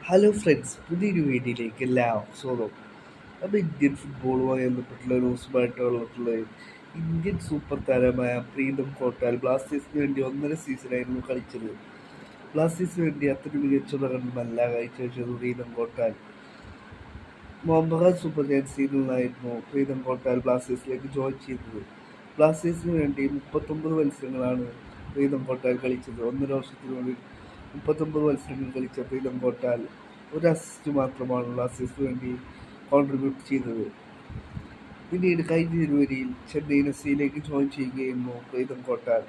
Hello friends, പുതിയൊരു വീഡിയോയിലേക്ക് എല്ലാവർക്കും സ്വാഗതം. അപ്പോൾ ഇന്ത്യൻ ഫുട്ബോളുമായി ബന്ധപ്പെട്ടുള്ള ന്യൂസുമായിട്ടുള്ളത് ഇന്ത്യൻ സൂപ്പർ താരമായ പ്രീതം കോട്ടാൽ ബ്ലാസ്റ്റേഴ്സിന് വേണ്ടി 1.5 സീസണായിരുന്നു കളിച്ചത്. ബ്ലാസ്റ്റേഴ്സിന് വേണ്ടി അത്ര മികച്ച പ്രകടനമല്ല കാഴ്ചവെച്ചത് പ്രീതം കോട്ടാൽ. മോഹൻബഗാൻ സൂപ്പർ ജയൻസിൽ നിന്നായിരുന്നു പ്രീതം കോട്ടാൽ ബ്ലാസ്റ്റേഴ്സിലേക്ക് ജോയിൻ ചെയ്തത്. ബ്ലാസ്റ്റേഴ്സിന് വേണ്ടി 39 മത്സരങ്ങളാണ് പ്രീതം കോട്ടാൽ കളിച്ചത്. 1.5 വർഷത്തിനുള്ളിൽ 39 മത്സരങ്ങൾ കളിച്ച പ്രീതം കോട്ടാൽ ഒരു അസിസ്റ്റ് മാത്രമാണ് ബ്ലാസ്റ്റേഴ്സിന് വേണ്ടി കോൺട്രിബ്യൂട്ട് ചെയ്തത്. പിന്നീട് കഴിഞ്ഞ ജനുവരിയിൽ ചെന്നൈയിൻ എഫ്.സിയിലേക്ക് ജോയിൻ ചെയ്യുകയായിരുന്നു പ്രീതം കോട്ടാൽ.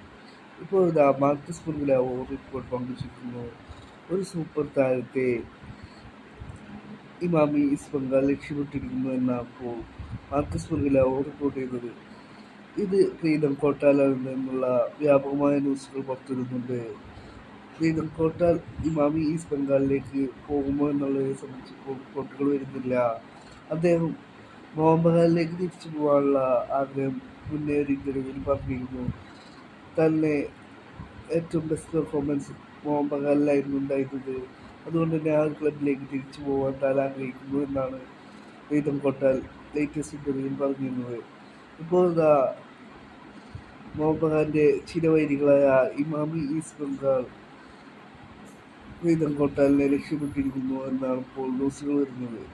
ഇപ്പോൾ ഇതാ മാർക്കസ് പുർഗിലാവോ റിപ്പോർട്ട് പങ്കുവച്ചിരിക്കുന്നു. ഒരു സൂപ്പർ താരത്തെ ഇമാമി ഈസ്റ്റ് ബംഗാൾ ലക്ഷ്യമിട്ടിരിക്കുന്നു എന്നാണ് മാർക്കസ് പുർഗിലാവോ റിപ്പോർട്ട് ചെയ്തത്. ഇത് പ്രീതം കോട്ടാലിൽ നിന്നുള്ള വ്യാപകമായ ന്യൂസുകൾ പുറത്തുവരുന്നുണ്ട്. പ്രീതം കോട്ടാൽ ഇമാമി ഈസ്റ്റ് ബംഗാളിലേക്ക് പോകുമോ എന്നുള്ളതിനെ സംബന്ധിച്ച് റിപ്പോർട്ടുകൾ വരുന്നില്ല. അദ്ദേഹം മോഹൻബഗാനിലേക്ക് തിരിച്ചു പോകാനുള്ള ആഗ്രഹം മുന്നേ ഒരു ഇന്റർവ്യൂവിൽ പറഞ്ഞിരുന്നു. തന്നെ ഏറ്റവും ബെസ്റ്റ് പെർഫോമൻസ് മോഹൻബഗാനിലായിരുന്നു ഉണ്ടായിരുന്നത്. അതുകൊണ്ട് തന്നെ ആ ക്ലബിലേക്ക് തിരിച്ചു പോകാൻ താൻ ആഗ്രഹിക്കുന്നു എന്നാണ് പ്രീതം കോട്ടാൽ ലേറ്റസ്റ്റ് ഇന്റർവ്യൂവിൽ പറഞ്ഞിരുന്നത്. ഇപ്പോൾ ഇതാ മോഹൻബഗാന്റെ ചിരവൈരികളായ ഇമാമി ഈസ്റ്റ് ബംഗാൾ പ്രീതം കോട്ടാലിനെ ലക്ഷ്യമിട്ടിരിക്കുന്നു എന്നാണ് ഇപ്പോൾ ന്യൂസുകൾ വരുന്നത്.